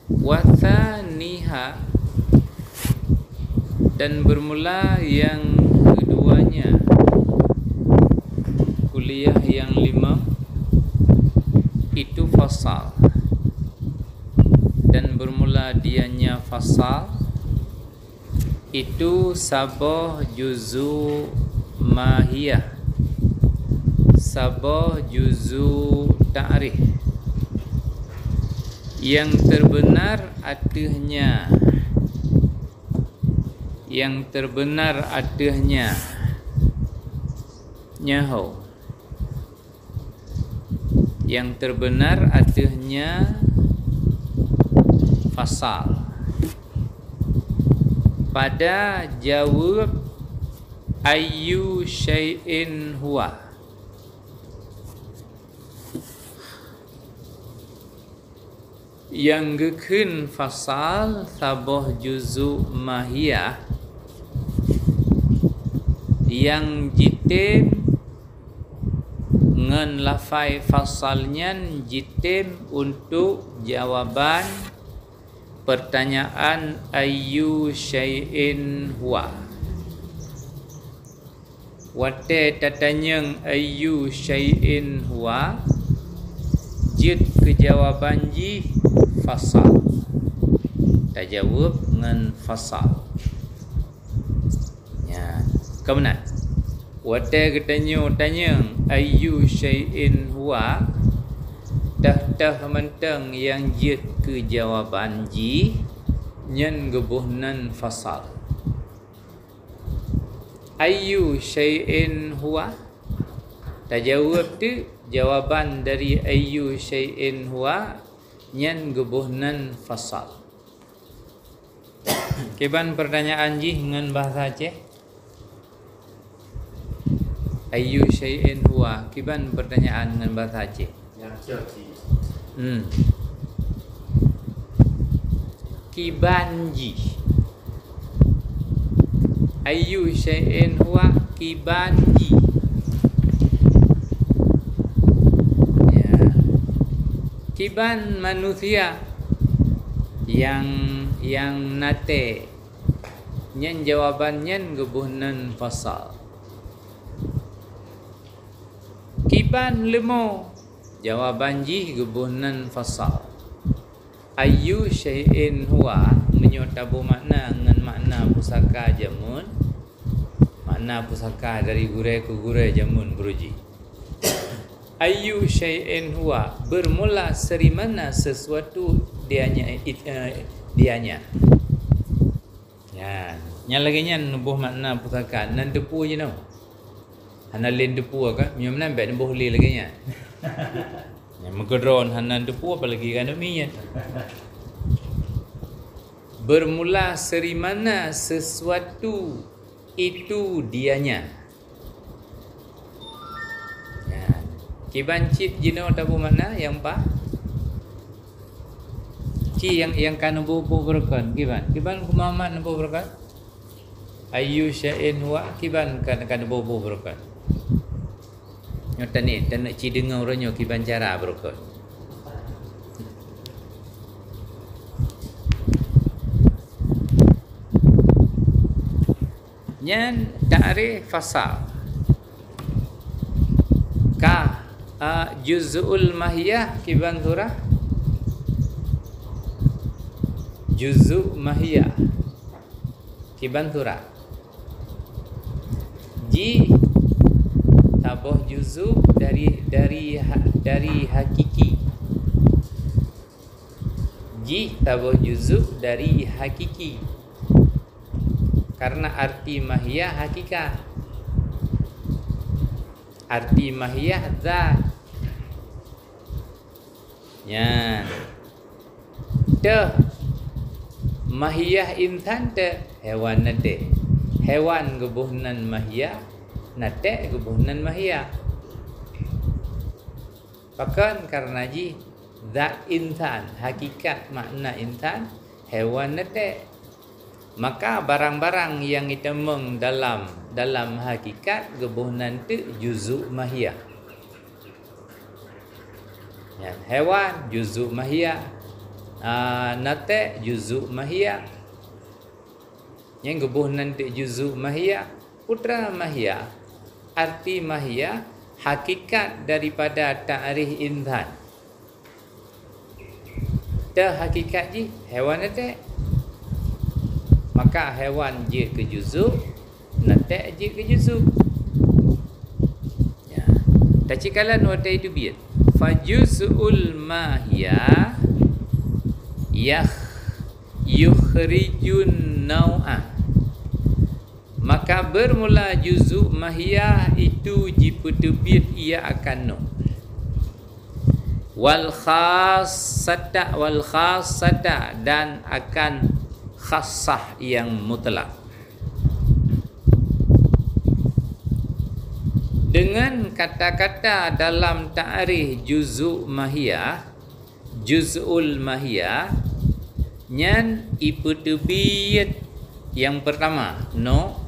Wathaniha, dan bermula yang keduanya. Kuliah yang 5 itu fasal, dan bermula dianya fasal itu sabah juzu mahiyah, sabah juzu ta'rif, yang terbenar adanya, yang terbenar adanya nyahu, yang terbenar adanya fasal pada jawab ayyu syai'in huwa. Yang gekeun fasal sabah juzu mahiyah yang jitim ngan lafai fasalnya jitim untuk jawaban pertanyaan ayyu syai'in huwa. Wate tatanyang ayyu syai'in huwa, jid kejawaban ji fasal, tajawab dengan fasal. Ya, kemudian wate tanyang ayyu syai'in huwa, dah mentang yang jid kejawaban ji nyen gebuhnan fasal. Ayyu syai'in huwa, tajawab tu jawaban dari ayyu syai'in huwa nyen gebuhnan fasal. Kiban pertanyaan ji dengan bahasa Aceh? Ayyu syai'in huwa, kiban pertanyaan dengan bahasa Aceh? Kibanji. Ayyu syai'in huwa kibanji. Ya. Kiban manusia yang nate nyen jawabannya gebuhnan fasal. Kiban lemo jawaban ji gebuhnan fasal. Ayyu syai'in huwa menyotabu makna dengan makna pusaka jamun, makna pusaka dari gure ke gure jamun beruji. Ayyu syai'in huwa, bermula dari mana sesuatu dianya. Ya, nya lagi nya nubuh makna pusaka nan depu je no. Hana len depu ka, nyom nan bet nubuh li lagi nya. Yang mengedron hanan depu apa lagi kan demikian. Bermula dari mana sesuatu itu dianya. Ya. Kiban cip jino tabu mana yang pa? Ci yang kan nubu berkan kiban. Kiban Muhammad nubu berkan. Ayyu syai'in huwa kiban kan nubu berkan. Nyata ni dan nak ci dengar orangnya kiban cara berukut. Nyan ta'rif fasal. Ka juz'ul mahiyah kiban surah. Juz'u mahiyah kiban surah. Ji tabah juzu dari hakiki. Ji tabah juzu dari hakiki. Karena arti mahiyah hakikat. Arti mahiyah zat. Ya. Dah mahiyah insan te hewan nate. Hewan gebuhnan mahiyah, nate gebuhnan mahiyah. Bahkan karena ji zat insan, hakikat makna insan, hewan nate. Maka barang-barang yang ditemung dalam hakikat gebuhnan tu juzuk mahiyah. Ya, hewan juzuk mahiyah, nate juzuk mahiyah. Yang gebuh nanti juzuk mahiyah, putra mahiyah. Arti mahiyah hakikat daripada ta'rif insan. Dah hakikat ji hewan nate. Maka hewan je ke juzuk, nate je ke juzuk. Ya. Tacikalan wata itu biar. Fajuzul mahiyah yukhrijun naw'ah. Maka bermula juzuk mahiyah itu jiputubit ia akan no. Wal khassata dan akan khassah yang mutlak. Dengan kata-kata dalam ta'rif juzuk mahiyah, juz'ul mahiyah nyan iputubit yang pertama no,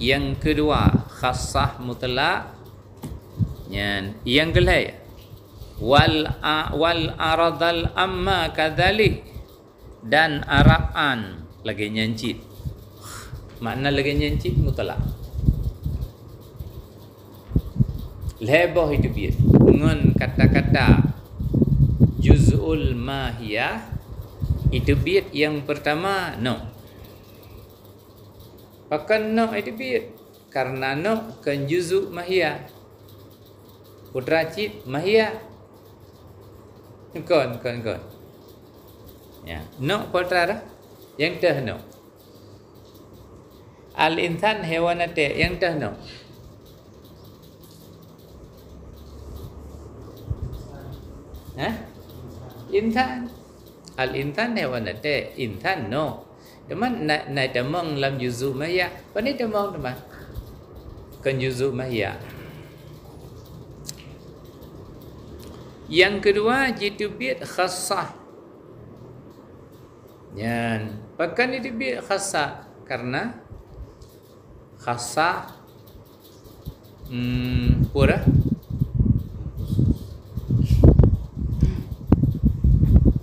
yang kedua khassah mutlak, yang kelai wal aradal amma kadzalik, dan arab'an lagi nyancit. Makna lagi nyancit mutlak. Leboh itu biar dengan kata-kata juz'ul mahiyah itu biar yang pertama no. Pakan no itu biar karena no kan juzuk mahiyah. Putra cip mahiyah. Kon. Ya, no putra dah. Yang dah no. Al-insan hewan ate yang dah no. Insan. Al-insan hewan ate, insan no. Teman naik demang dalam juzuk mahiyah. Apa ni demang teman? Kan juzuk mahiyah. Yang kedua jitu bid khassah. Yan, pakan itu bid khassah karena khassah pura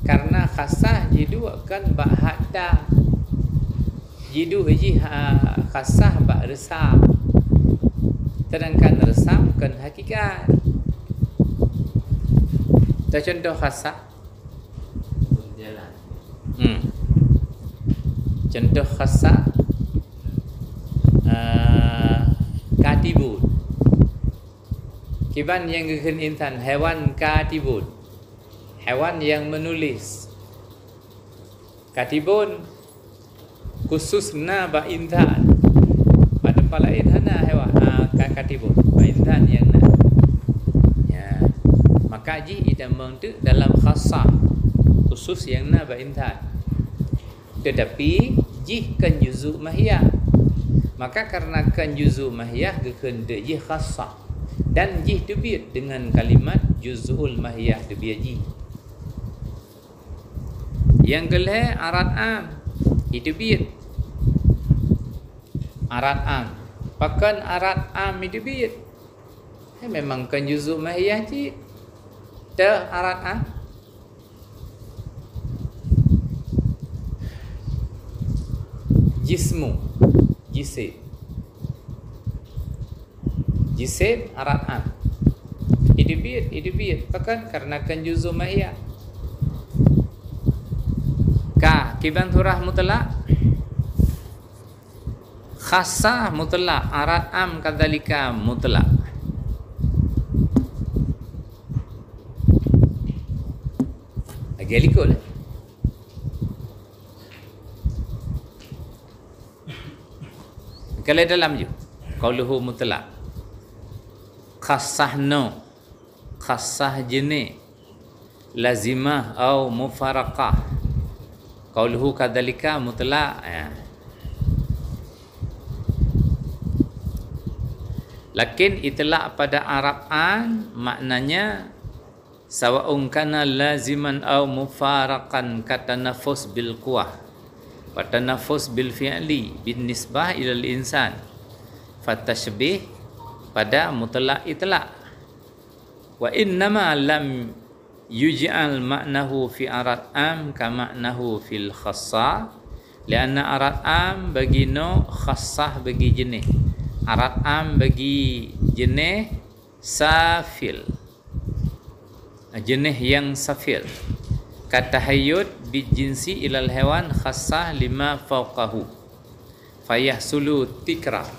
karena khassah jidu akan bahada. Jidu haji khasah bak resam. Sedangkan resam bukan hakikat. Kita contoh khasah. Contoh khasah katibun. Kiban yang gekan insan, hewan katibun. Hewan yang menulis. Katibun khusus na ba insan pada pala inhana hewan katibun ba insan yang na ya, maka ji ida mengtu dalam khassah khusus yang na ba insan, tetapi ji kan juzuk mahiyah, maka karena kan juzuk mahiyah gekeun de ji khassah dan ji tubit dengan kalimat juzul mahiyah tubit ji. Yang kelih arat am itu biat arat am. Pakan arat am itu biat. Memang kan juzuk mahiyah cik. Dah arat am. Jismu. Jisib arat am. Itu biat. Pakan karena kan juzuk mahiyah. Kiban surah mutlak khassah mutlak, arat am kadzalika mutlak. Lagi alikul kalau dalam je qauluhu mutlak khassah no, khassah jenis lazimah atau mufaraqah. Qauluhu kadzalika mutlaq ya. Lakin itlaq pada Arab'an maknanya sawa'un kana laziman aw mufaraqan katanafus bil quwah wa tanafus bil fi'li bin nisbah ila al insan fatashbih pada mutlaq itlaq wa innama lam yuj'al ma'nahu fi arad am ka ma'nahu fil khassah, lianna arad am bagi no, khassah bagi jenis. Arad am bagi jenis safil, jenis yang safil. Katahayyud bijinsi ilal hewan khassah lima fawqahu fayahsulu tikrar.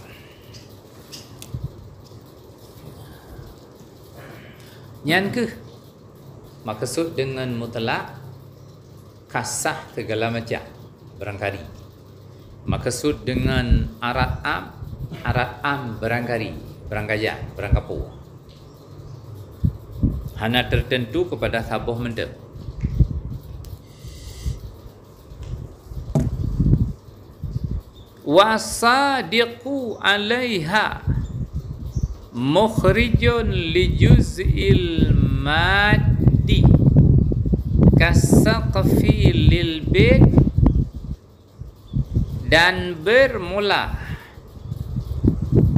Nyan ke maksud dengan mutlak kasah segala macam barangkali. Maksud dengan arad am barangkali, barangkaya, barangkapu. Hana tertentu kepada sabuh menda. Wasadiqu alaiha mukhrijun li juz'il maddi kasaqfi lil bait, dan bermula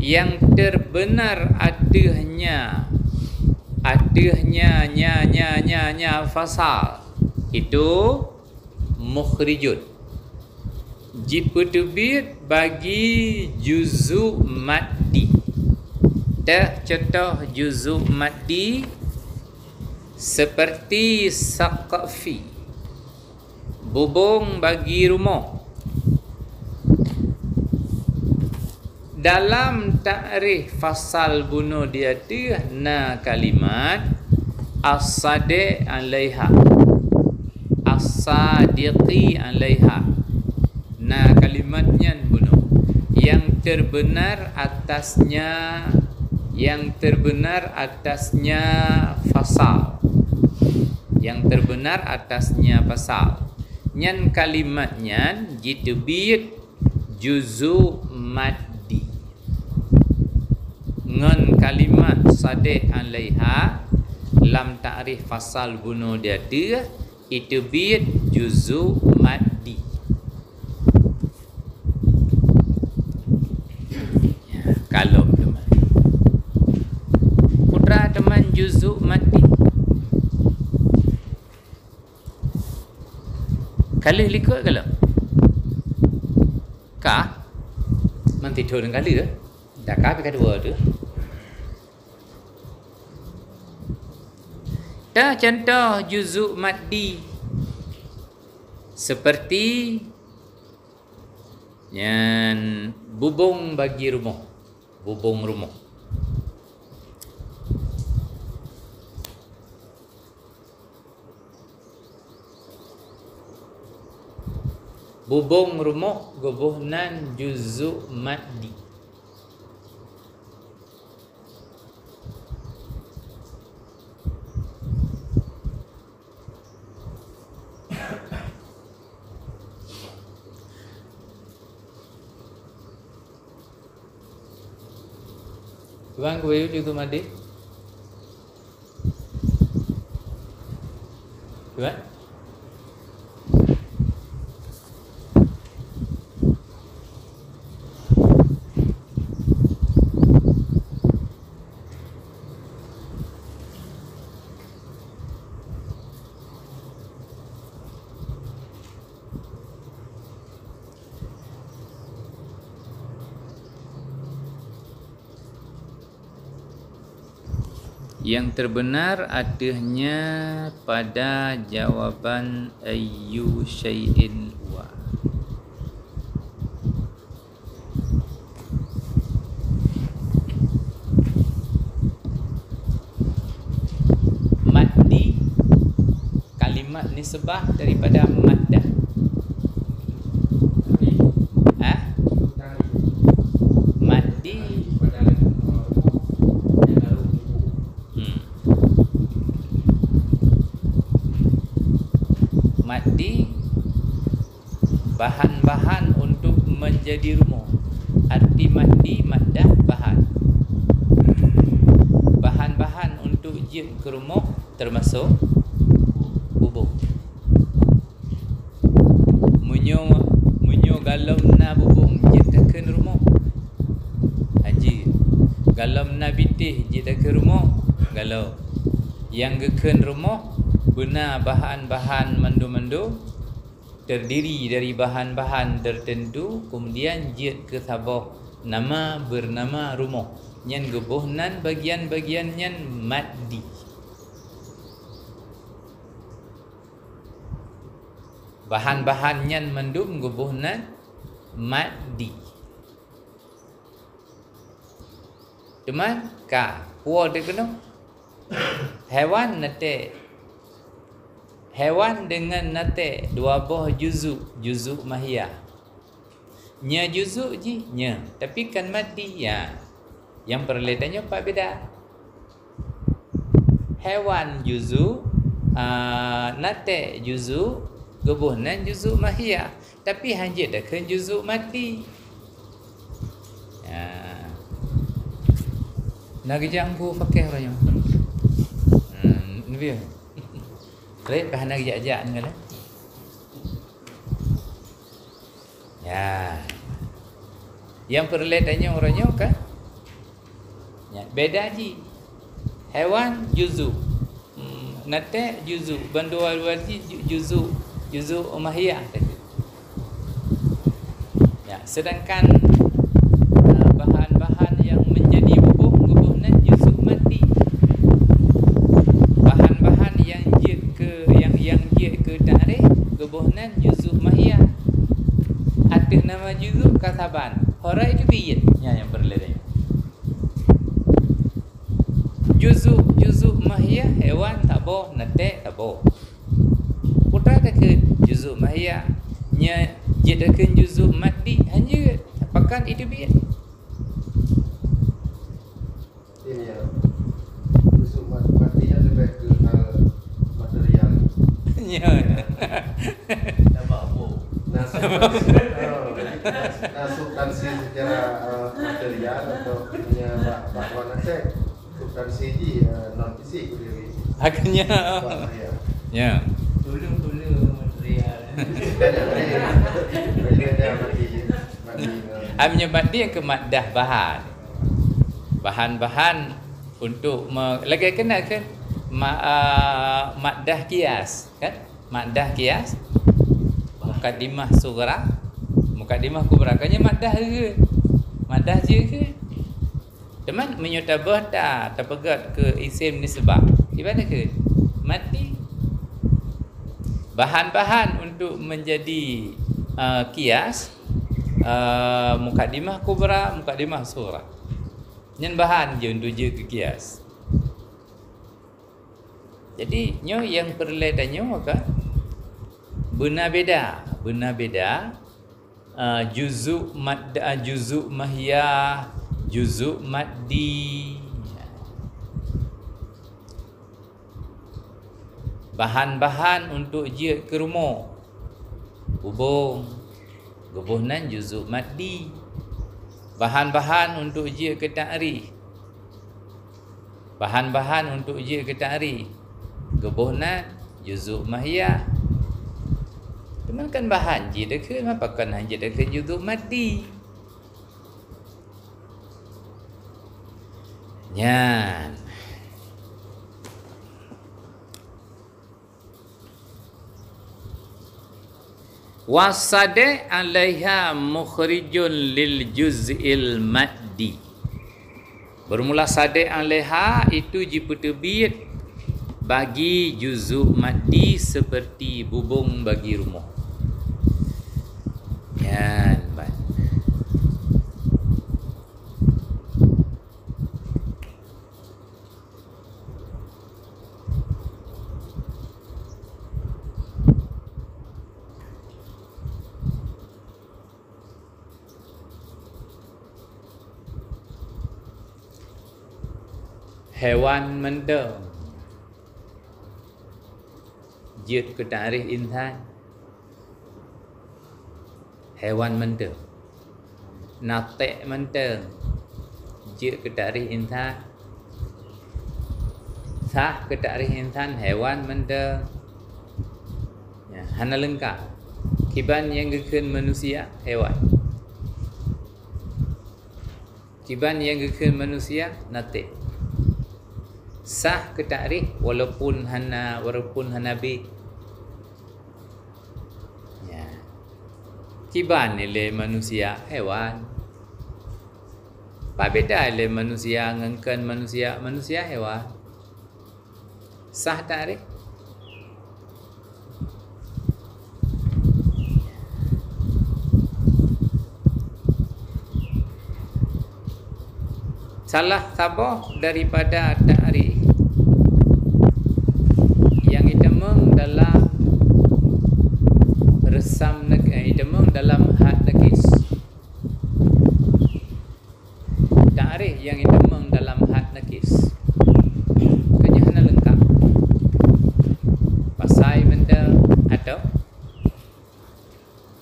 yang terbenar adanya fasal itu mukhrijun jiputubit bagi juzu maddi. Dah contoh juzu maddi seperti saqfi, bubung bagi rumah. Dalam takrif fasal bunuh dia tu na kalimat as-sadiq alaiha, as-sadiqi alaiha, na kalimatnya bunuh yang terbenar atasnya, yang terbenar atasnya fasal, yang terbenar atasnya fasal. Nyan kalimatnya jitubit juzu maddi. Ngan kalimat sadiq alaiha lam ta'rif fasal bunuh dia tu itu bit juzu maddi. Kalau teman putra teman juzu maddi kali likut kalau kah nanti turun kali ke dah kah kedua tu dah contoh juzu maddi seperti yang bubung bagi rumah, bubung rumah. Bubung rumah gubuhnan juzu maddi. Tuan kuih juzu maddi. Tuan yang terbenar adanya pada jawapan ayyu syai'in wa. Maddi kalimat nisbah daripada maddah. Maddi maddi bahan-bahan untuk menjadi rumah. Arti maddi maddah bahan. Bahan-bahan untuk jin ke rumah termasuk bubung. Munyo galam na bubung jin tekan rumah. Haji galam na bitih jin tekan rumah galau. Yang gekan rumah benar bahan-bahan mandu-mandu terdiri dari bahan-bahan tertentu, kemudian jid ke sabah nama bernama rumah nyan gebuhnan bagian-bagian nyan maddi. Bahan-bahan nyan mandum gebuhnan maddi. Cuman ka puan dia kena hewan nate, hewan dengan nate dua buah juzuk mahiyah. Nya juzuk je nya, tapi kan mati ya. Yang perletannya pak beda. Hewan juzuk, nate juzuk, gebuhnan juzuk mahiyah, tapi hanya dah kan juzuk mati. Ya. Nak kerja aku pakai orangnya. Ni dia. Baik, bahan nak kerja ni kan. Ya. Yang perletannya orangnya kan? Ya, beda ji. Hewan juzuk. Nate juzuk, bandual juzuk mahiyah. Ya, sedangkan bahan-bahan yang menjadi bubuh-bubuhnan juzuk mati. Bahan-bahan yang jid ke tarikh gebuhnan juzuk mahiyah. Ada nama juzuk kasaban. Horai itu biyat. Ya, yang berlari. Juzuk mahiyah hewan tak boh, nate tak boh. Putra tak ke juzuk mahiyah. Nya jadakan juzuk mati hanya pakan itu biyat. Ini ya. Juzuk matinya lebih ke material. Ya. Dapat apa? Substansi secara material atau punya bakwan nase. Substansi ji non fisik dia. Akhirnya. Ya. Tolong material. Amnya mati yang ke maddah bahan. Bahan-bahan untuk lagi kena kan maddah kias kan? Maddah kias. Mukaddimah sughra, mukaddimah kubra. Kanya maddah ke? Maddah je ke? Teman menyutabah tak terpegat ke isim nisbah. Gimana ke? Mati. Bahan-bahan untuk menjadi kias, mukaddimah kubra, mukaddimah sughra. Nyen bahan je untuk je ke kias. Jadi nyo yang perletannya kan benar beda juzuk madda, juzuk mahiyah, juzuk maddi. Bahan-bahan untuk jid ke rumah, hubung gebuhnan juzuk maddi. Bahan-bahan untuk jid ke ta'rif, bahan-bahan untuk jid ke ta'rif, gebuhnan juzuk mahiyah. Teman kan bahan je dekat apa kan hanya dekat juzuk mati. Nyan. Wasade alaiha mukhrijun lil juz'il maddi. Bermula sade alaiha itu jiputerbit bagi juzuk maddi seperti bubung bagi rumah. Yan, baik. Hewan mendem jid ke tarikh insan. Hewan mendem natek mendem jid ke tarikh insan. Sah ke tarikh insan hewan mendem ya, hana lengkap. Kiban yang gekeun manusia hewan. Kiban yang gekeun manusia natek. Sah ke takrif walaupun hanabi. Ya. Kiban ile manusia hewan. Apa beda ile manusia ngengken manusia hewan. Sah takrif. Salah tabah daripada takrif yang itemeng dalam resam itemeng dalam had nakis. Takrif yang itemeng dalam had nakis kenya hana lengkap. Pasai mentang atau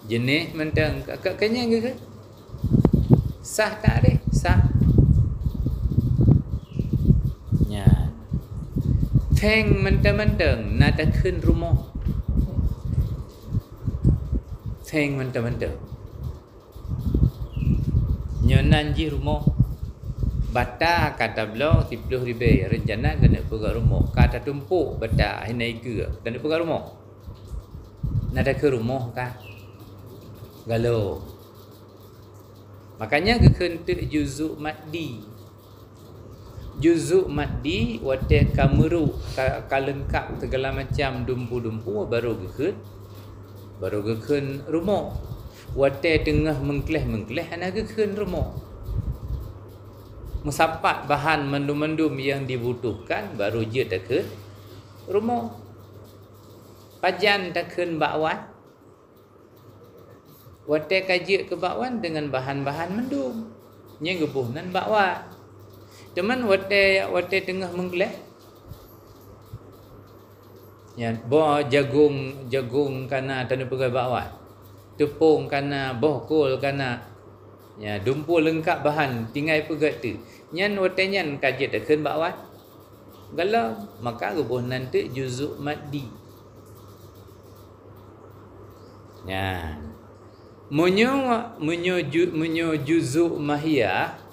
jenis mentang kenya ke? Sah takrif, sah. Theng mentang-mentang nak takkan rumah. Theng mentang-mentang. Nyonan ji rumah. Bata kata belau 30 ribu. Rencana kena pergi rumah. Kata tumpuk bata hinai ke. Kena pergi rumah. Nak takkan rumah kah? Galau. Makanya kekentuk juzuk maddi. Juzuk maddi wate kameru kalengkap segala macam dumpu-dumpu baru geken rumah. Wate tengah mengkleh ana geken rumah. Musapat bahan mendum-mendum yang dibutuhkan baru je takkan rumah. Pajan takkan bakwan. Wate kaji ke bakwan dengan bahan-bahan mendum. Yang gebuhnan bakwan. Cuman wate tengah menggeleh. Ya, bo jagung kana tanah pegai bakwan. Tepung kana bohkol kana. Ya, dumpu lengkap bahan tinggal pegai tu. Nyan wate nyan kaji takkan bakwan. Galau maka gebuh nanti juzuk maddi. Ya. Munyo juzuk mahiyah.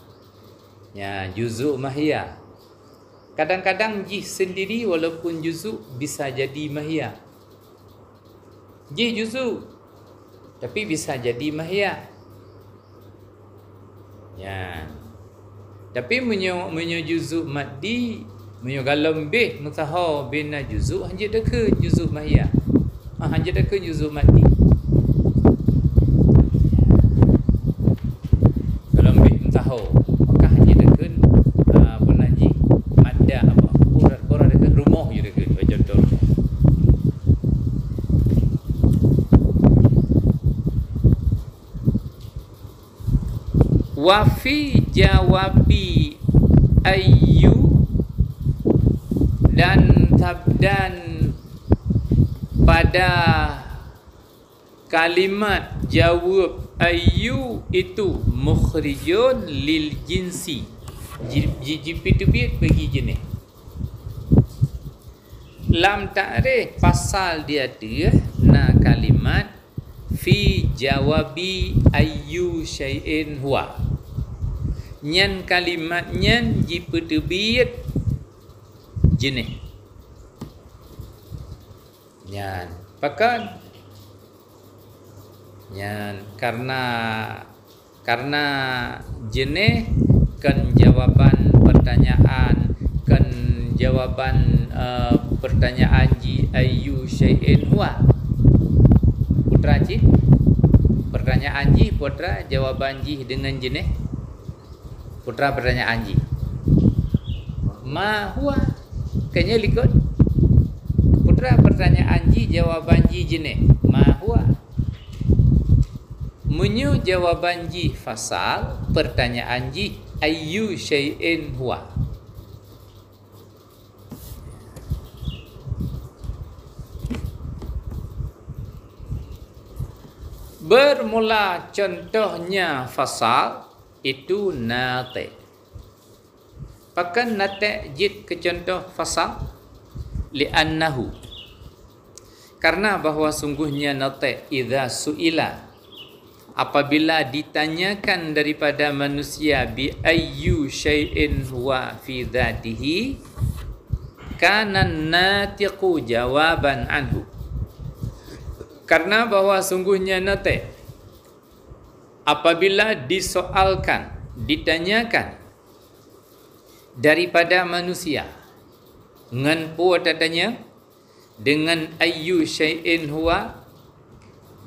Ya, juzuk mahiyah. Kadang-kadang jih sendiri walaupun juzuk bisa jadi mahiyah. Jih juzuk tapi bisa jadi mahiyah. Ya. Tapi menyo juzuk maddi, menyo galam bih mutaha bina juzuk hanya deke juzuk mahiyah. Hanya deke juzuk maddi. Galam bih mutaha wa fi jawabi ayyu dan pada kalimat jawab ayyu itu mukhrijun lil jinsi jipit-jipit bagi jenis. Lam ta'rif pasal dia tu na kalimat fi jawabi ayyu syai'in huwa. Nyan kalimat nyan jipit-jipit jenis. Nyan pakan nyan karena jenis kan jawaban pertanyaan pertanyaan ji ayyu syai'in huwa. Putra ji pertanyaan ji putra jawaban ji dengan jenis putra pertanyaan ji ma huwa kanya likut putra pertanyaan ji jawaban ji jenis ma huwa. Menyu jawaban ji fasal pertanyaan ji ayyu syai'in huwa. Bermula contohnya fasal itu nate. Pakan nate jid ke contoh fasal li'annahu. Karena bahawa sungguhnya nate idza su'ila apabila ditanyakan daripada manusia bi ayyu syai'in huwa fi dzatihi kana natiqu jawaban anhu. Karena bahwa sungguhnya nate apabila disoalkan, ditanyakan daripada manusia, ngan puat adanya dengan ayyu syai'in huwa,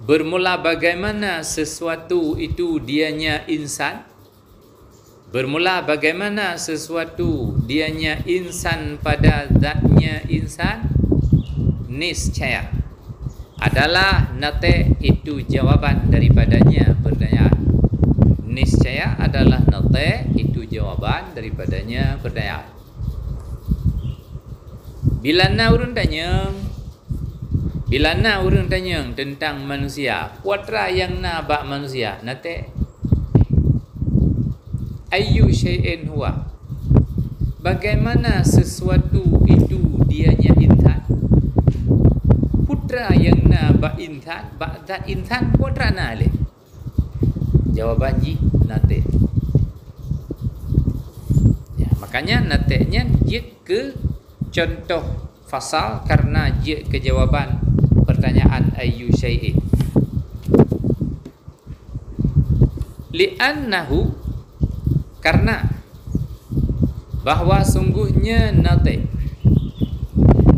bermula bagaimana sesuatu itu dianya insan, bermula bagaimana sesuatu dianya insan pada zatnya insan, niscaya adalah nate itu jawaban daripadanya pertanyaan. Niscaya adalah nate itu jawaban daripadanya pertanyaan. Bila urun tanya tentang manusia, puatra yang bak manusia, nate ayyu syai'in huwa, bagaimana sesuatu itu dianya insan. Putra yang bak insan, bak zat insan, putra le. Jawaban ji nate. Ya, makanya nate-nya jid ke contoh fasal karena jid ke jawaban pertanyaan ayyu syai'in. Li'annahu, karena bahwa sungguhnya nate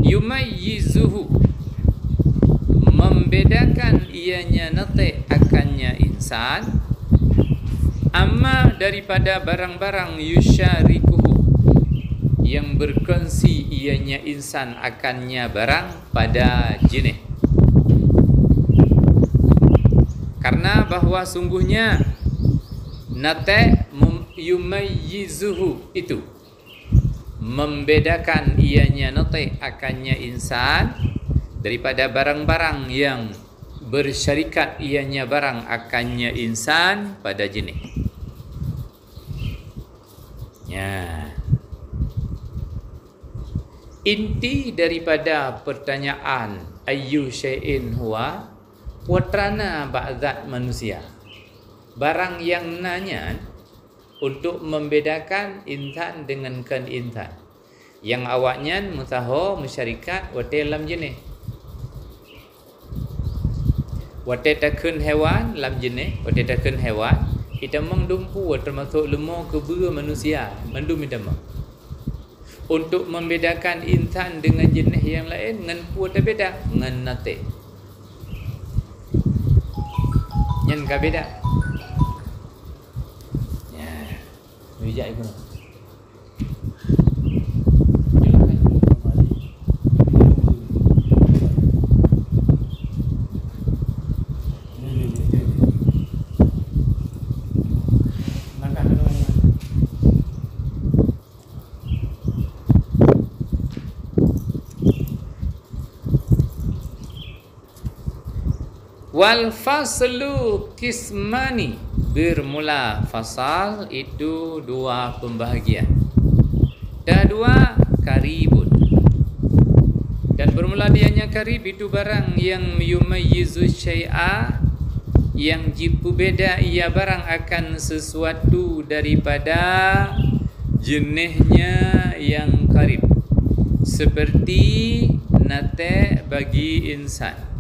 yumayyizuhu, membedakan ianya nate akannya insan, amma daripada barang-barang yusyarikuhu, yang berkongsi ianya insan akannya barang pada jenis. Karena bahwa sungguhnya nate yumayyizuhu itu membedakan ianya nate akannya insan daripada barang-barang yang bersyarikat ianya barang akannya insan pada jenis. Ya. Inti daripada pertanyaan ayyu syai'in huwa, putrana ba'zat manusia, barang yang nanya untuk membedakan insan dengan kan insan, yang awaknya mutaho masyarakat wate lam jenis, wate takun hewan lam jenis, wate takun hewan kita mengdumpu termasuk lemah kebua manusia mandum idama. Untuk membedakan insan dengan jenis yang lain, ngan puat beda, ngan nate nyan ka beda. Ya, bijak ibu. Wal faslu kismani, bermula fasal itu dua pembahagian. Dah dua karibun. Dan bermula dianya karib itu barang yang yumayyizu syai'a, yang jipu beda ia barang akan sesuatu daripada jenisnya yang karib. Seperti nate bagi insan.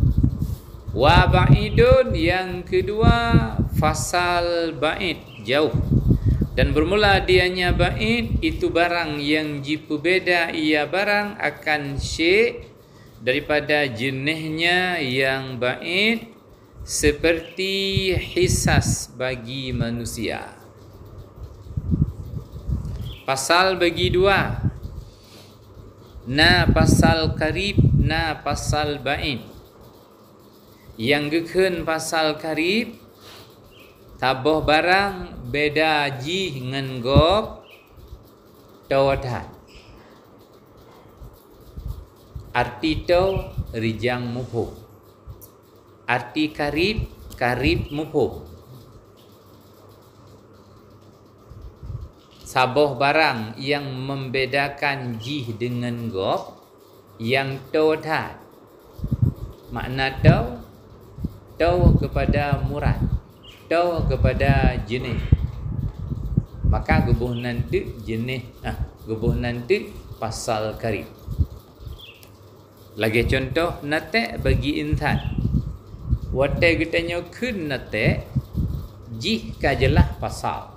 Wa ba'idun, yang kedua fasal ba'id, jauh. Dan bermula dianya ba'id itu barang yang jipu beda ia barang akan syai' daripada jenisnya yang ba'id, seperti hisas bagi manusia. Pasal bagi dua, na pasal karib, na pasal ba'id. Yang geken pasal karib, taboh barang beda ji ngan gop tawadat. Arti tau rijang mubhum, arti karib, karib mubhum. Saboh barang yang membedakan ji dengan gop yang tawadat. Makna tau kepada murad, tau kepada jenis. Maka gebuh nanti jenis, gebuh nanti pasal karib. Lagi contoh natek bagi insan. Watai kitanya kun natek jih kajelah pasal.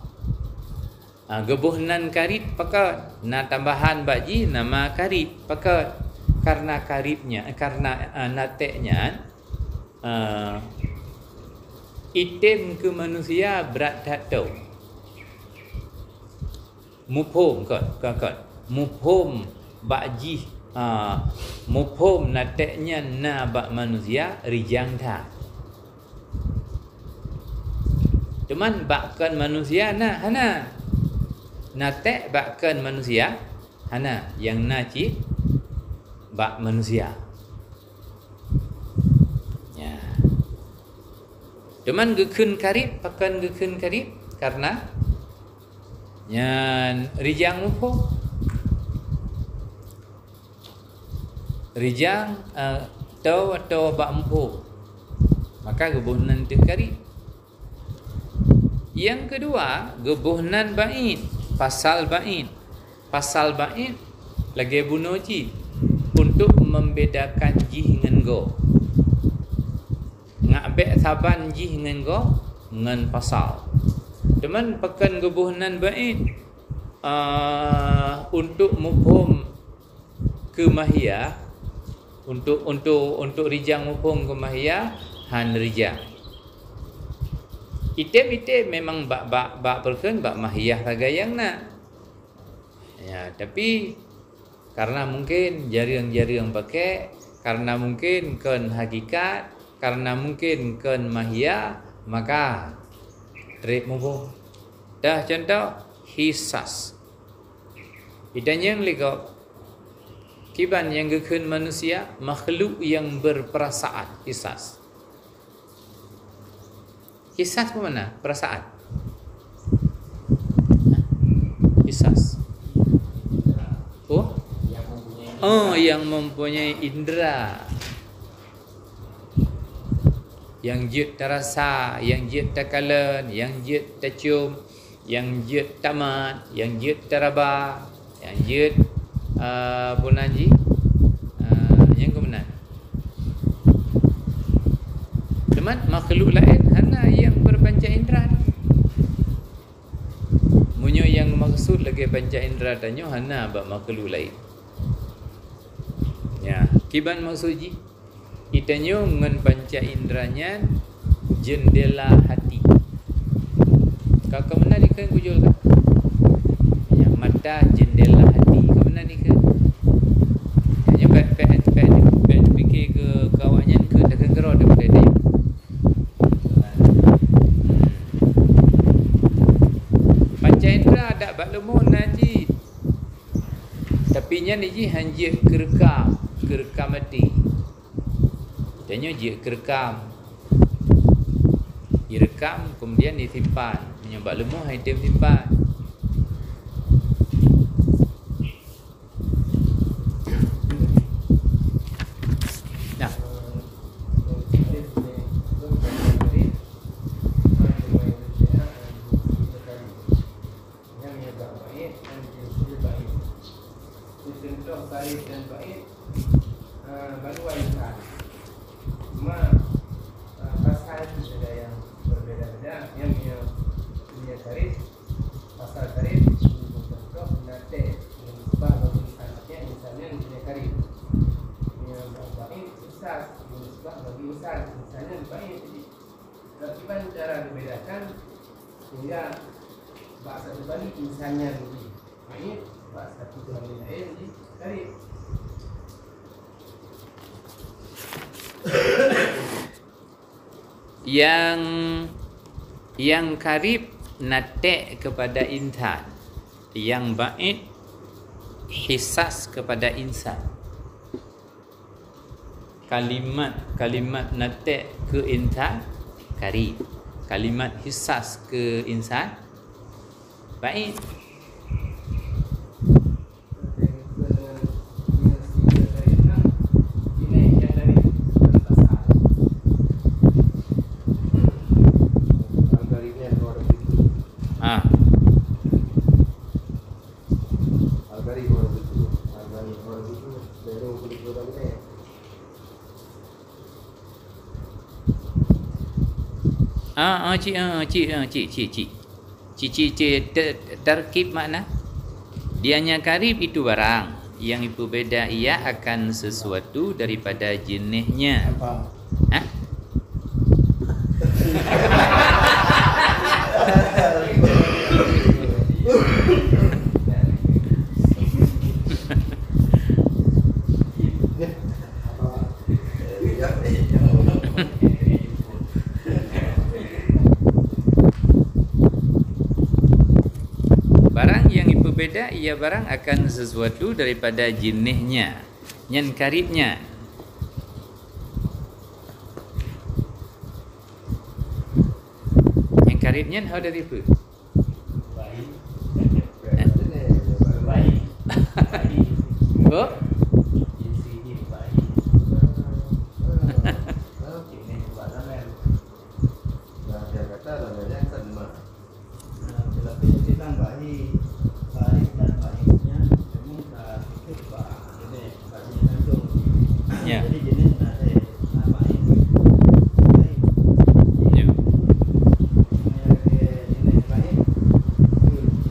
Gebuhnan karib pakat. Na tambahan baji nama karib pakat. Karena karibnya, karena nateknya item ke manusia berat tak tahu. Mufhum kot. Mufhum baji mufhum nateknya na bak manusia rijang tak. Cuman bakkan manusia na hana. Natek bakkan manusia hana yang naci bak manusia. Ya. Cuman gekun karib bakkan gekun karib karena yang rijang mufhum. Rijang atau bak mufhum. Maka gebuhnan tu karib. Yang kedua, gebuhnan ba'id, pasal ba'id. Pasal ba'id lagi bunuh ji untuk membedakan jih dengan go. Ngabek saban jih dengan go dengan pasal. Cuman pekan gebuhnan ba'id untuk mufhum ke mahiyah, untuk rijang mufhum ke mahiyah han rijang. Item memang bak perken bak mahiyah tagayang nak. Ya, tapi karena mungkin jari-jari pakai, karena mungkin ken hakikat, karena mungkin ken mahiyah, maka trip mufhum. Dah contoh hisas. Idanya yang lihat kiban yang gekun manusia, makhluk yang berperasaan, hisas. Hisas ke mana? Perasaan. Hisas. Yang mempunyai indera. Yang jut terasa, yang jut terkalen, yang jut tercium, yang jut tamat, yang jut teraba, yang jut punanji, yang kemenan. Teman makhluk lain hana yang berpanca indera. Munyo yang maksud lagi panca indera tanyo hana bak makhluk lain. Ya, kiban maksudji itanyo ngan panca indranya jendela hati. Kakak mana dikan kujul kan? Ya, mata jendela hati. Kau mana dikan? Hanya pek fikir ke kawannya ke takkan gerau daripada dia. Panca indra ada bak lemon naji. Tapi nya ni ji hanjir kerekam mati. Tanya dia kerekam. Direkam kemudian disimpan. Menyebab lemah item simpan. Nah. Contoh tarif dan bait baru warisan. Cuma pasal itu ada yang berbeda-beda. Yang punya tarif, pasal tarif contoh nanti sebab bagi sanatnya misalnya punya tarif. Yang bait besar, sebab bagi besar misalnya bait. Jadi akibat cara membedakan sehingga bahasa terbalik misalnya lebih bait, bahasa terbalik lain di tarif. Yang karib natek kepada insan, yang ba'id hisas kepada insan. Kalimat natek ke insan karib, kalimat hisas ke insan ba'id. Terkib makna dianya karib itu barang yang itu beda, ia akan sesuatu daripada jenisnya. Apa? Hah? Barang yang itu beda, ia barang akan sesuatu daripada jenisnya, yang karibnya. Yang karibnya how dari apa? Baik. Eh? Baik. Baik. Oh? Isi baik. Ini barang yang Dia kata namanya sama. tetapi kita baik dan baiknya memang itu pak ini baiknya langsung. Ya. Jadi jenis baik. Ya. Jenis baik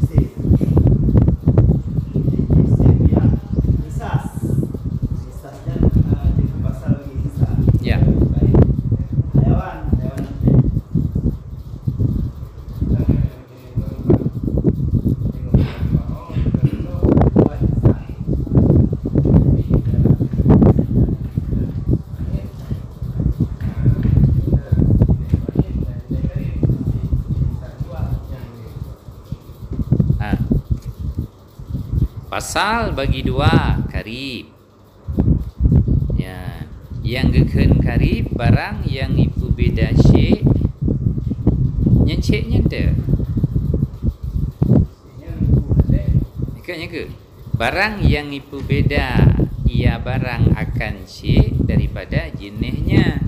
isi yang isasnya di pasal lagi isas. Ya. Baik. Hewan nanti. Ha. Pasal bagi dua karib. Ya, yang geken karib barang yang itu beda syek. Yang syeknya ada. Ikatnya ke? Barang yang itu beda, ia barang akan syek daripada jenisnya.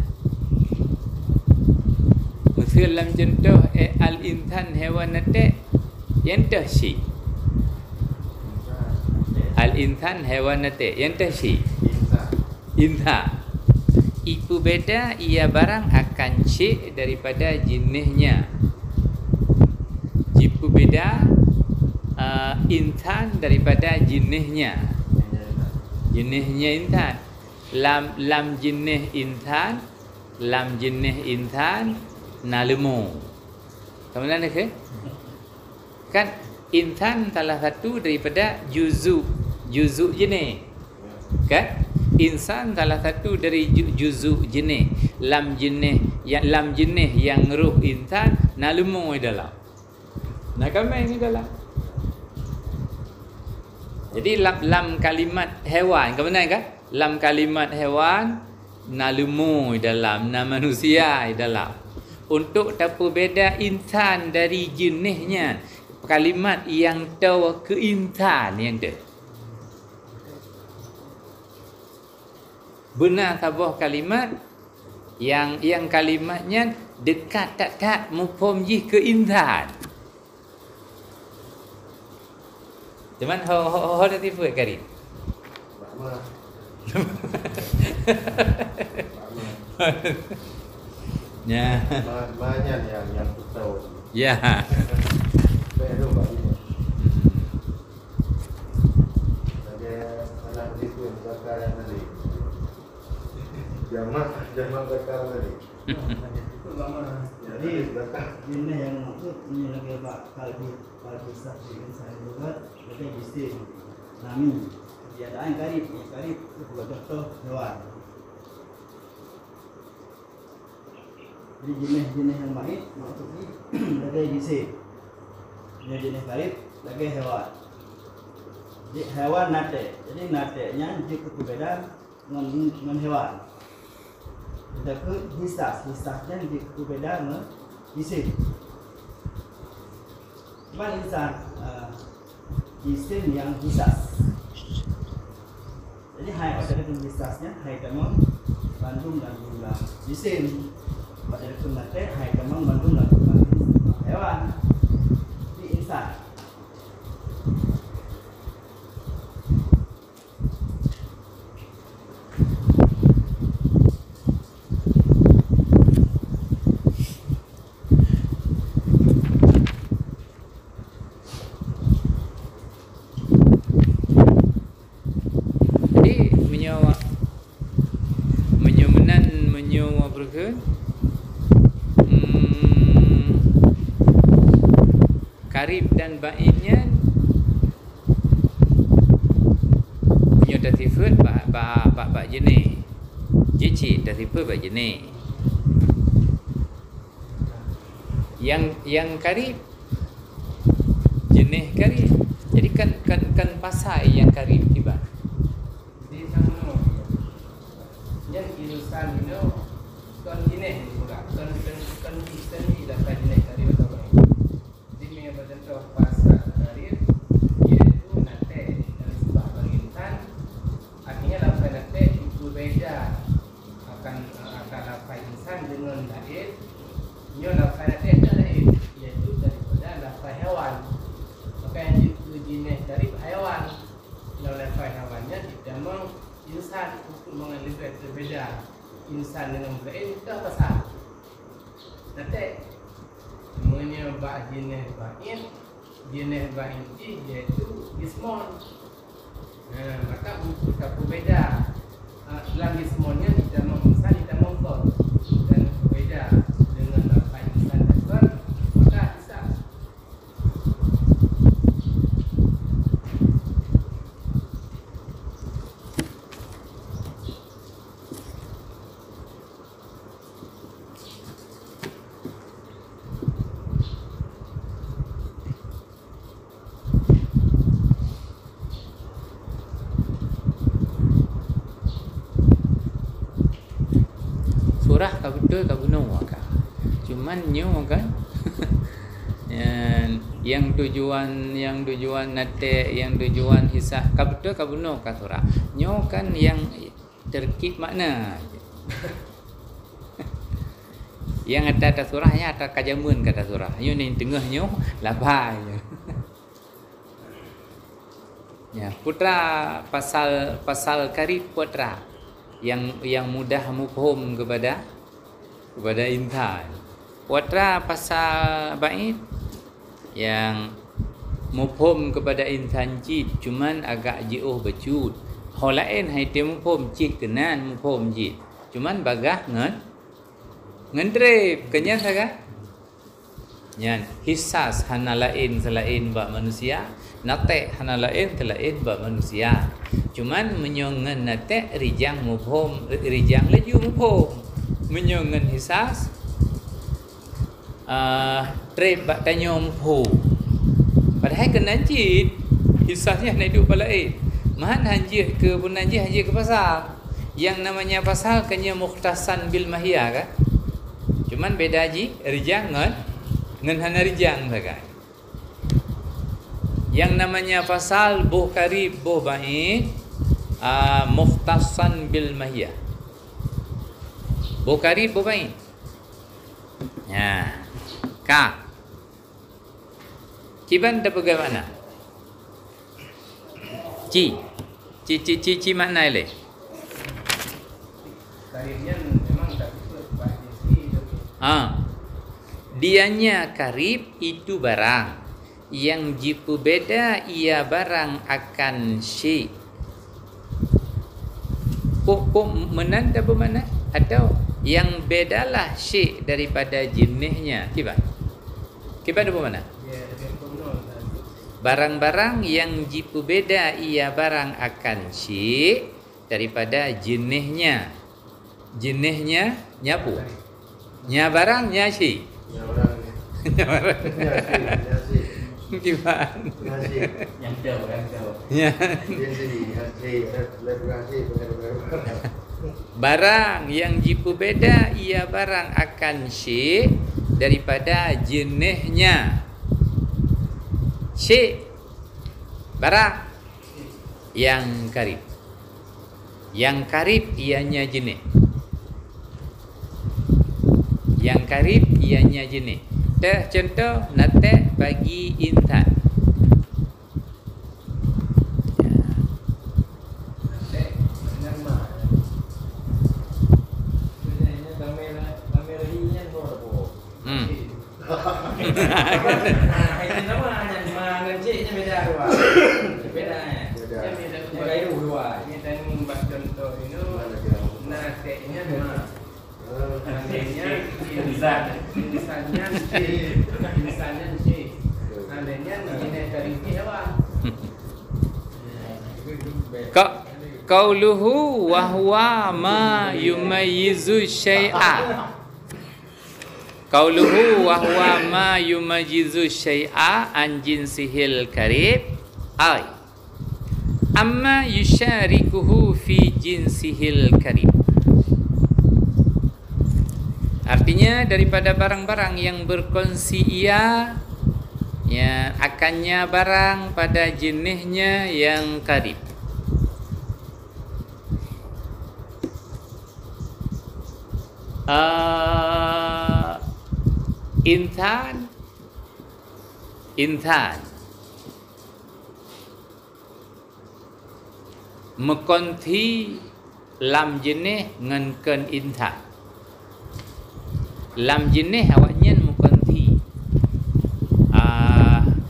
Misal dalam contoh al-insan hewan natak yang dah syek. Al-insan hewan natak yang dah syek. Insan itu beda, ia barang akan syek daripada jenisnya. Jipu beda, insan daripada jenisnya. Jenisnya insan. Lam jenis insan, lam jenis insan nalemu. Kamu nak ke? Kan insan salah satu daripada juzuk jenis. Kan? Insan salah satu dari juzuk jenis. Lam jenis yang ruh insan nalemu dalam. Nak kami ni dalam. Jadi lam kalimat hewan, kamu nak kan? Lam kalimat hewan nalemu dalam, nama manusia dalam. Untuk tahu beda insan dari jenisnya, kalimat yang tahu ke insan yang ada. Benar sebuah kalimat yang kalimatnya dekat tak mufhum ji ke insan. Cuman ho dah tipu kari. Ya. Banyak yang tahu. Ya. Baru baru. Ada anak itu sekarang tadi. Jamaah sekarang tadi. Itu lama. Jadi jenis yang maksud ini lagi pak kalau saksi saya juga kita mesti nami keadaan karib itu bukan contoh hewan. Jadi jenis yang baik maksudnya lagi diisi. Jenis karib lagi hewan. Jadi hewan nate. Jadi natenya jika berbeda dengan hewan. Kita ke hisasnya jika berbeda dengan isim. Cuman insan isim yang hisas. Jadi hai pada dengan hisasnya hai kamang Bandung dan jumlah isim. Pada dengan nate hai kamang Bandung dan jumlah hewan. Di insan. karib dan ba'idnya punya tasifat ba jenis. Jici tasifat ba jenis. Yang karib jenis karib. Jadi kan pasai yang karib tiba. Di sana yang ilusan itu kan jenis juga kan Kristen tidak kan jenis karib atau apa. Di punya contoh pasal karib yaitu nate dari sebuah berintan artinya lafaz nate itu beda akan lafaz insan dengan lain. Nyo lafaz nate lain yaitu daripada lafaz hewan. Maka yang itu jenis karib hewan. Kalau lafaz hewannya tidak meng insan untuk mengalami berbeda insan dengan lain itu pasal nanti menyebab jenis ba'in yaitu ismon. Maka untuk berbeda dalam ismonnya tidak menginsan tidak mengkor dan berbeda dengan lafaz insan tersebut maka bisa. Surah kau betul kau bunuh kan. Cuman nyo kan yang tujuan nate, yang tujuan hisab kau betul kau bunuh kan surah. Nyo kan yang terkib makna. Yang ada surahnya ada kajamun kata surah. Nyo ni tengah nyo labai. Ya, putra pasal karib putra yang mudah mufhum kepada insan. Putra pasal ba'id yang mufhum kepada insan jid cuman agak jauh becut. Hal lain hai dia mufhum jid kenan mufhum jid. Cuman bagah ngendrep kenyang saga. Yan hisas hana lain selain ba manusia, nate hana lain selain ba manusia. Cuman menyongen nate rijang mufhum, rijang laju mufhum. Menyongen hisas trep ba tanyo mufhum. Padahal kena jid hisasnya nak hidup lain. Mahan hanjih ke punanjih hanjih ke pasal. Yang namanya pasal kenya mukhtasan bil mahiyah kan. Cuman beda ji rijang ngan hana rijang saja. Yang namanya pasal buh karib buh ba'id mukhtasan bil mahiyah. Buh karib buh ba'id. Ya. Ka. Kiban dah bagaimana? Ci makna ile? Karibnya memang tak ikut ba'id. Dianya karib itu barang. Yang jipu beda ia barang akan syai. Pokok menanda bermakna atau yang bedalah syai daripada jenisnya. Kibat ada bermakna? Ya, lebih kuno. Barang-barang yang jipu beda ia barang akan syai daripada jenisnya. Jenisnya nyapu. Nya barang nya syai. Yang orang ni. Nasi. Kibat. Nasi. Yang jauh. Ya. Nasi. Barang yang jipu beda ia barang akan syai daripada jenisnya. Syai barang yang karib. Yang karib ianya jenis. Yang karib ianya jenis. Contoh nate bagi insan. Nate nama. Sebenarnya kamera ini yang baru. Ini nama yang mana ceknya beda dua. Beda ya. Yang beda sebagai dua. Ini tadi buat contoh ini. Nate-nya nama. Nate-nya insannya si. lainnya jenis karib ni hewan. Qauluhu wa huwa ma yumayyizu syai'a. Qauluhu wa huwa ma yumayyizu syai'a an jinsihil karib ay amma yusyarikuhu fi jinsihil karib. Artinya daripada barang-barang yang berkongsi ia ya akannya barang pada jenisnya yang karib. Intan mekonti lam jenis ngan ken intan. Lam jenis awaknya mekonti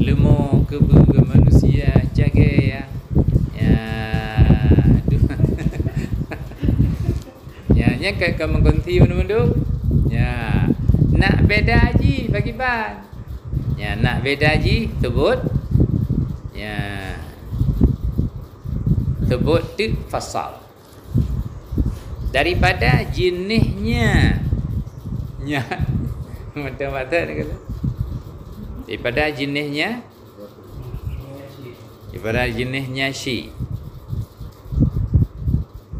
lemo ke manusia jaga ya nya ke mengkonti mendu ya nak beda haji bagi ban ya nak beda haji sebut ya sebut tu fasal daripada jenisnya nya mata-mata dia kata daripada jenisnya si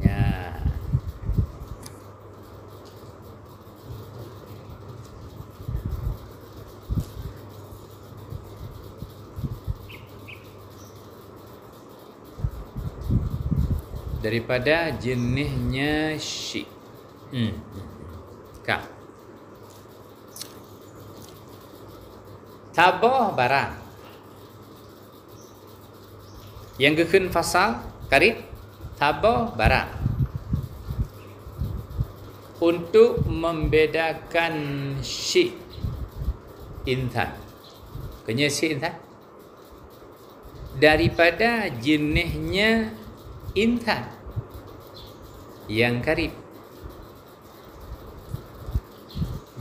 ya daripada jenisnya si kak tabah barang yang gekun fasal karib tabah barang untuk membedakan syik intan kenya syik intan daripada jenisnya intan yang karib.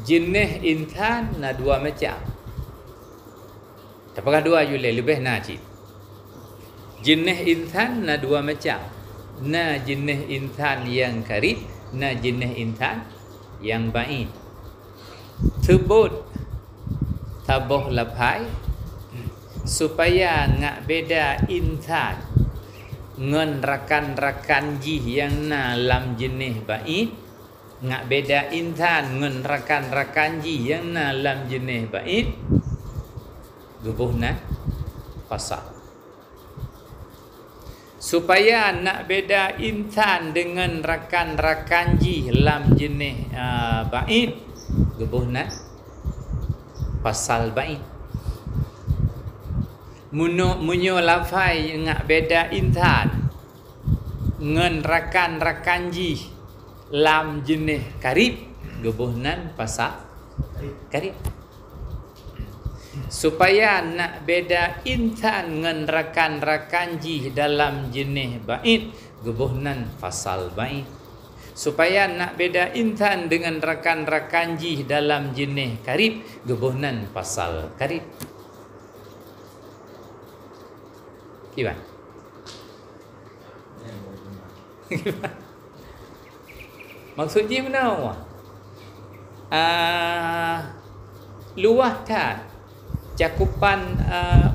Jenis intan na dua macam. Apakah dua yule lebih na cik. Jenis intan na dua macam. Na jenis intan yang karib, na jenis intan yang baik. Sebut tabuh lapai supaya ngak beda intan ngan rakan-rakan jih yang na lam jenis baik ngak beda intan ngan rakan-rakan jih yang na lam jenis baik gebuhna fasal supaya nak beda intan dengan rakan-rakan jih lam jenis baik gebuhna pasal baik munyo lafai ngak beda intan ngan rakan-rakan jih lam jenis karib gebuhnan pasal karib supaya nak beda intan ngan rakan-rakan jih dalam jenis baik gebuhnan pasal baik supaya nak beda intan dengan rakan-rakan jih dalam jenis karib gebuhnan pasal karib. Gimana? Maksudnya mana? Luah tak cakupan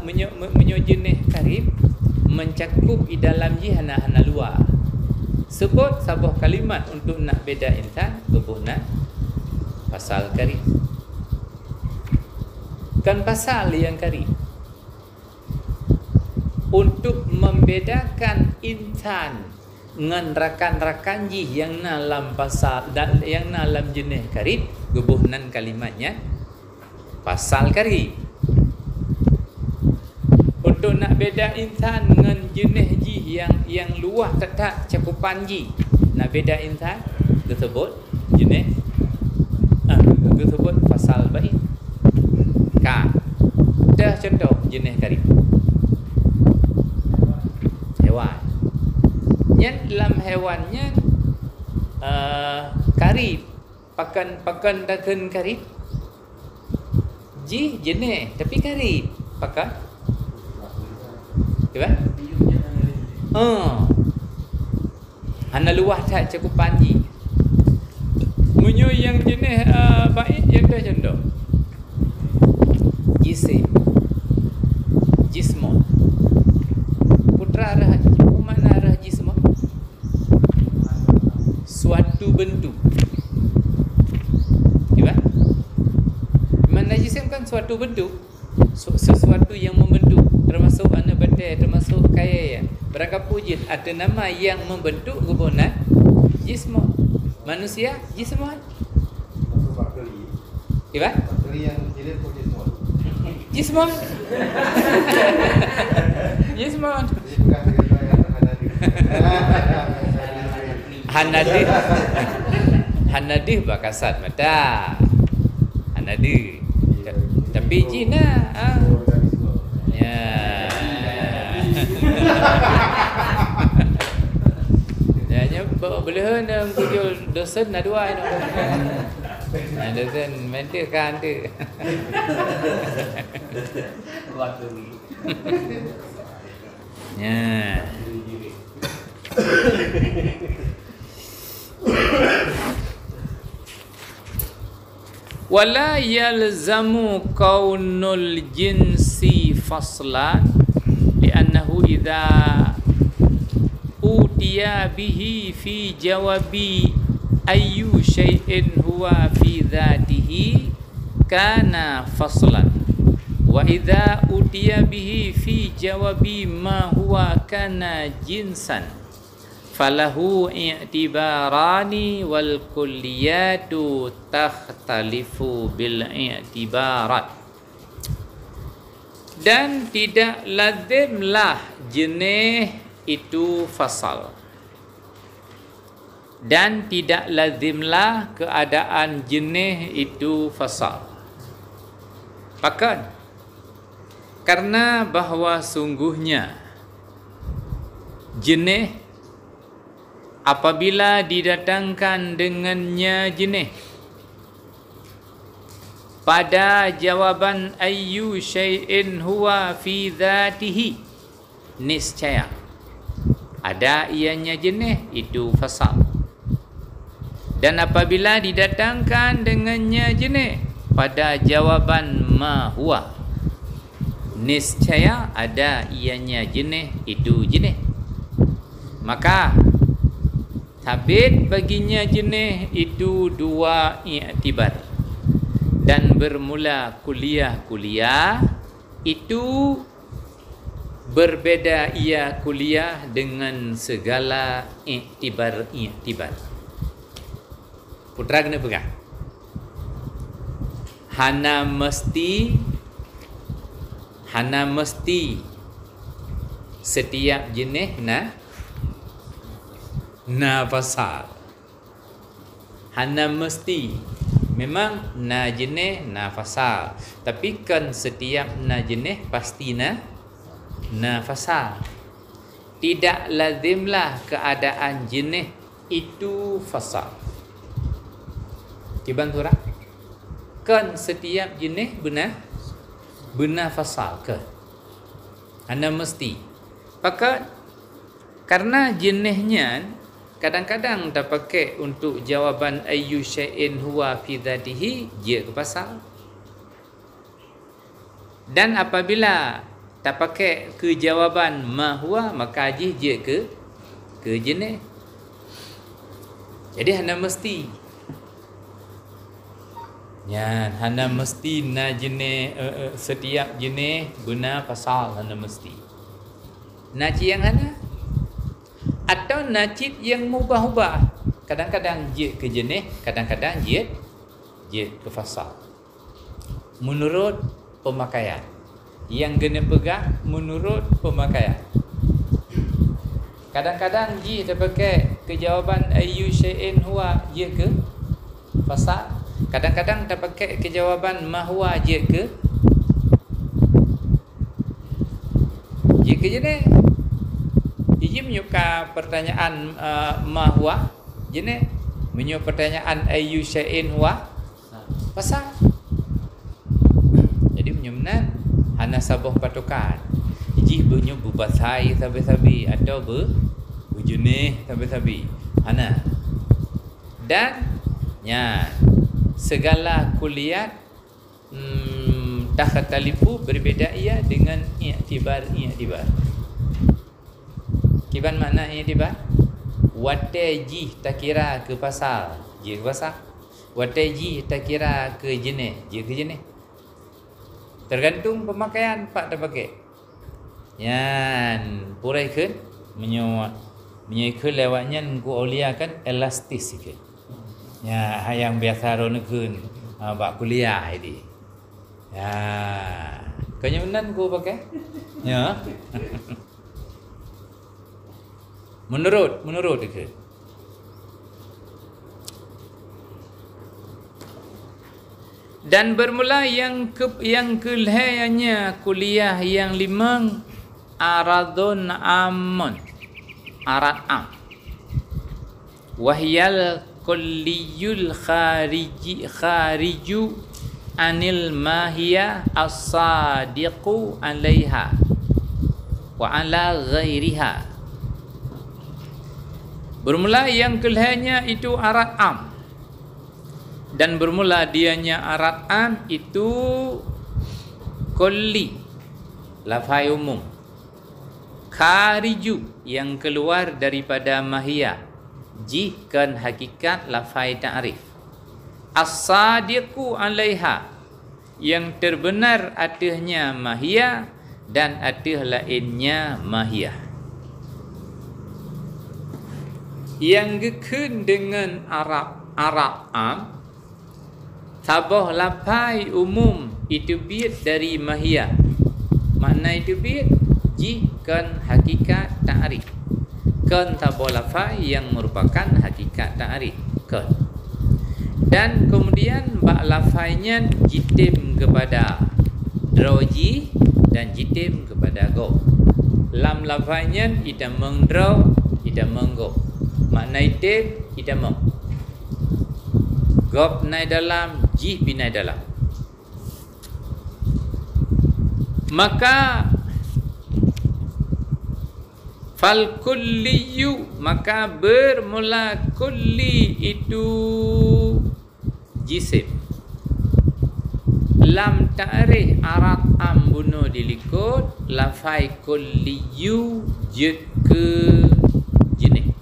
menyo jenis karib mencakup di dalam hana luar. Sebut sebuah kalimat untuk nak beda intan gebuhna pasal karib. Kan pasal yang karib untuk membedakan intan dengan rakan-rakan jih yang dalam pasal dan yang dalam jenis karib gebuhnan kalimatnya pasal karib. Untuk nak beda intan dengan jenis jih yang luah tetap cakupan jih nak beda intan disebut jenis disebut pasal baik. Ka dah contoh jenis karib hewan. Yang dalam hewannya karib pakan takkan karib jih jenis tapi karib Pakai Kiban? Hana luah tak cukup panji. Munyo yang jenis baik janda. Jisim. Jismon. Putra arah mana arah jismon? Suatu bentuk. Kiban? Mana jisim kan suatu bentuk. Sesuatu yang membentuk, termasuk anak badai, termasuk kaya ya. Berangkat pujit ada nama yang membentuk gubunan jismon. Manusia jismon. Masuk bakteri. Iya? Bakteri yang jilid pun jismon. Jismon. Jismon. Jadi bukan kita yang Hanadih. Hanadih bakasat mata. Hanadih. Tapi Cina ya. Ya boleh nak kujul dosen ada dua ini. Nah dosen mentir kan tu. Ya. Wala yalzamu kaunul jinsi faslan li'annahu idza utiya bihi fi jawabi ayyu syai'in huwa fi dhatihi kana faslan wa idza utiya bihi fi jawabi ma huwa kana jinsan falahu i'tibarani wal kulliyatu takhtalifu bil i'tibarat. Dan tidak lazimlah jenis itu fasal, dan tidak lazimlah keadaan jenis itu fasal. Pakan karena bahawa sungguhnya jenis apabila didatangkan dengannya jenis pada jawaban ayyu syai'in huwa fi dhatihi, niscaya ada ianya jenis itu fasal. Dan apabila didatangkan dengannya jenis pada jawaban ma huwa, niscaya ada ianya jenis itu jenis, maka sabit baginya jenis itu dua i'tibar. Dan bermula kuliah-kuliah itu berbeda ia kuliah dengan segala i'tibar. Putra kena pegang. Hana mesti setiap jenis na fasal. Hana mesti memang na jenis na fasal, tapi kan setiap na jenis pasti na fasal. Tidak lazimlah keadaan jenis itu fasal. Kiban surah kan setiap jenis benar fasal ke? Hana mesti. Pakat karena jenisnya kadang-kadang tak pakai untuk jawaban ayyu syai'in huwa fi dhatihi, dia ke pasal. Dan apabila tak pakai ke jawaban ma huwa, maka dia ke jenis. Jadi hana mesti. Ya, hana mesti na jenis setiap jenis guna pasal, hana mesti. Naci yang hana atau najib yang mubah-ubah, kadang-kadang jid ke jenis, kadang-kadang jid ke fasal menurut pemakaian. Yang kena pegang menurut pemakaian. Kadang-kadang jid terpakai kejawaban ayyu syai'in huwa, jid ke fasal. Kadang-kadang terpakai kejawaban ma huwa, jid ke jenis. Jadi menyuka pertanyaan ma huwa jenis, menyuka pertanyaan ayyu syai'in huwa pasal. Jadi menyumnan hana sabah patokan. Iji bunyo berbasai sabi-sabi atau berjenis sabi-sabi. Hana. Dan nya segala kuliah takhtalifu berbeza ia dengan i'tibar. Kiban makna i'tibar? Wataji tak kira ke pasal, je ke pasal. Wataji tak kira ke jenis, je ke jenis. Tergantung pemakaian pak dah pakai. Yan purai ke menyekul lewatnya ku auliakan elastis sikit. Ya yang biasa ronekun bak kuliah ini. Ya kenyaman ku pakai. Ya. Menurut ke. Dan bermula yang kelihanya kuliah yang 5 aradun amun. Arad am. Wahyal kulliyul khariju anil mahiyah as-sadiqu alaiha wa ala ghairiha. Bermula yang kelihanya itu arad am. Dan bermula dianya arad am itu kulli, lafai umum. Khariju yang keluar daripada mahiyah, jihkan hakikat lafai ta'rif. As-sadiqu alaiha yang terbenar atasnya mahiyah dan atas lainnya mahiyah. Yang gekun dengan Arab am tabah lafai umum itu biat dari mahiyah. Makna itu biat jihkan hakikat ta'rif. Kan tabah lafai yang merupakan hakikat ta'rif. Kan. Dan kemudian bak lafainya jitim kepada droji dan jitim kepada go. Lam lafainya ida mengdraw, ida menggo. Makna itim ida meng. Gob nai dalam, jih binai dalam. Maka fal kulliyu, maka bermula kulli itu jisim. Lam ta'rif arad am bunuh dilikut lafai kulliyu jid ke jenis.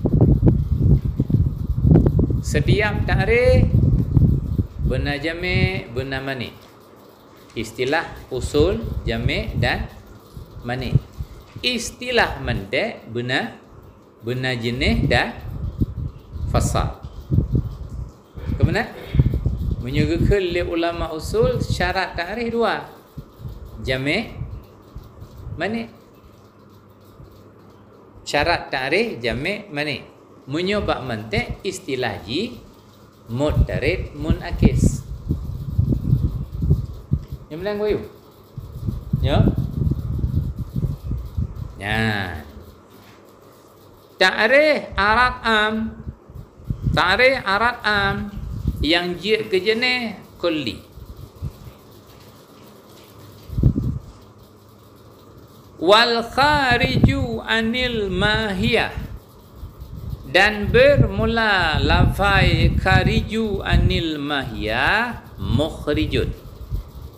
Setiap ta'rif benar jami' benar mani. Istilah usul jami' dan mani. Istilah mendek benar jenis dan fasal. Kemudian menyuguhkan oleh ulama usul syarat ta'rif 2. Jami' mani. Syarat ta'rif jami' mani. Menyobak mentek istilah ji mutarid munakis. Yang bilang gue yuk. Ya. Ya. Ta'rif arad am yang je ke jenis kulli. Wal khariju anil mahiyah, dan bermula lafai khariju anil mahiyah mukhrijun.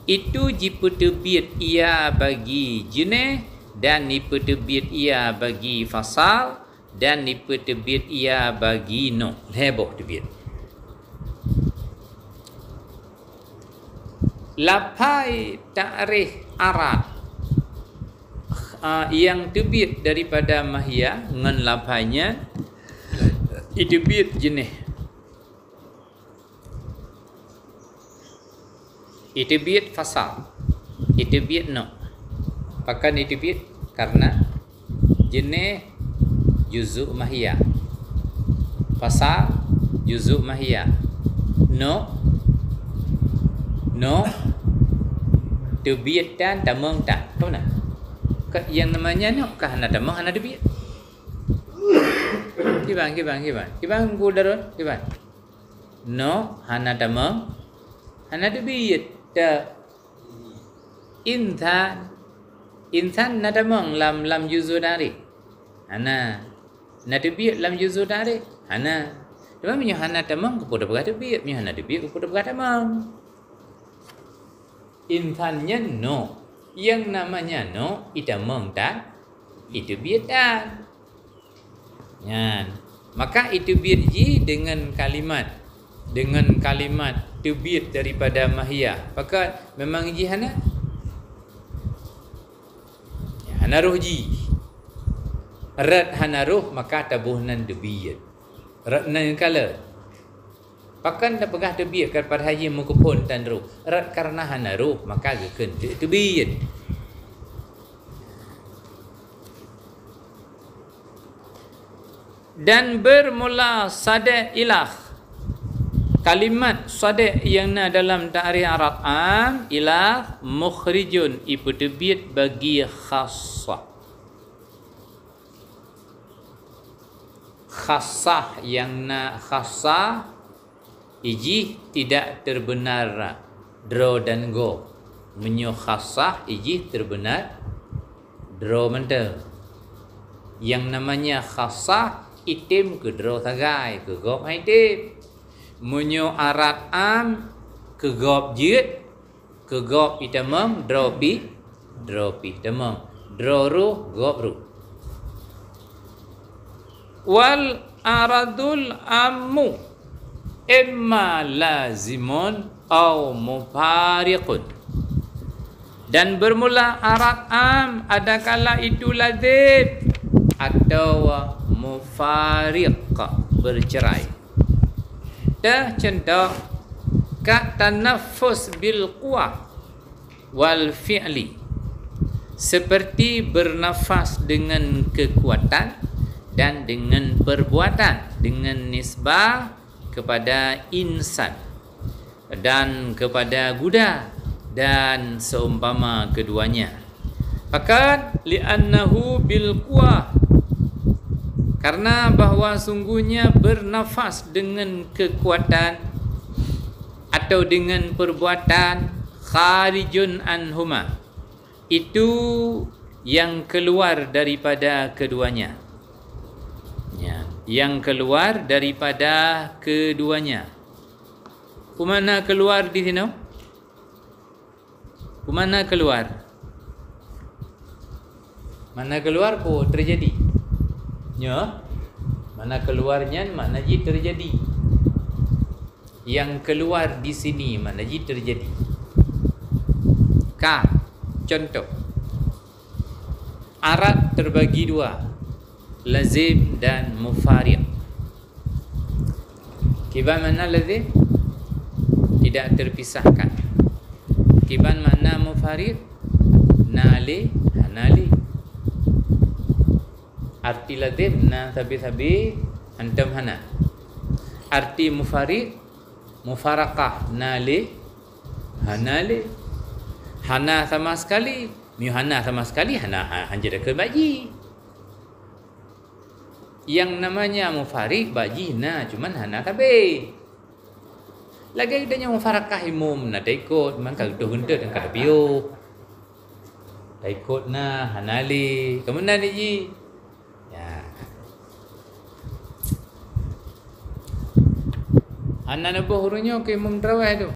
Itu jiputubit ia bagi jenis dan niputubit ia bagi fasal dan niputubit ia bagi no. Heboh tubit. Lafai ta'rif arad yang tubit daripada mahiyah dengan lafainya itu bit jenis. Itu bit fasal. Itu bit no. Pakan itu bit karena jenis juzuk mahiyah. Fasal juzuk mahiyah. No tubit dan tamang tak. Tahu tak? Yang namanya no kah ana tamang ana tubit. Kibang ku darun kibang. No hana damang hana tubit ta insan insan nadamang lam juzu dari hana nadabiyat lam juzu dari hana Cuma hana tamang kepada berkata biak, hana biak kepada berkata tamang. Intannya no, yang namanya no itu meng tak, itu biak tak. Yan. Maka itu biak ji dengan kalimat tubir daripada mahiyah. Maka memang ji hana hana roh ji. Rat hana roh maka tabuhnan debiyat. Rat nan kala. Pakan dah pegah debiyat kepada haji mukupun dan roh. Rat karena hana roh maka geken debiyat. Dan bermula sada ilah. Kalimat sada yang na dalam ta'rif Arab am ilah mukhrijun ibu debiyat bagi khassah. Khassah yang na khassah iji tidak terbenar draw dan go. Menyo khassah iji terbenar draw mental. Yang namanya khassah itim ke draw sagai ke gop itim. Menyo arat am ke gop jit ke gop itamam draw pi tamam draw ruh gop ruh. Wal aradul ammu imma lazimun au mufariqun. Dan bermula arad am adakala itu lazim atau mufariq bercerai. Dah contoh ka tanaffus bil quwah wal fi'li, seperti bernafas dengan kekuatan dan dengan perbuatan, dengan nisbah kepada insan dan kepada kuda dan seumpama keduanya. Fakat li'annahu bil quwah, karena bahawa sungguhnya bernafas dengan kekuatan atau dengan perbuatan kharijun anhuma, itu yang keluar daripada keduanya. Yang keluar daripada keduanya. Kumana keluar di sini? Kumana keluar? Mana keluar pun terjadi. Ya. Mana keluarnya mana ji terjadi. Yang keluar di sini mana ji terjadi. Ka. Contoh. Arad terbagi dua. Lazim dan mufariq. Kiban mana lazim? Tidak terpisahkan. Kiban mana mufariq? Nali, hanali. Arti lazim na sabi-sabi antum hana. Arti mufariq mufaraqah nali, hanali. Hana sama sekali, hana sama sekali, hana hanjir ke baji. Yang namanya mufariq baji na cuman hana tabe. Lagi adanya mufarakah imum na daikot man kag do gunde dan kada piu. Daikot na hanali. Kemudian ji. Ya. Hana na bohrunya ke imum trawai tu.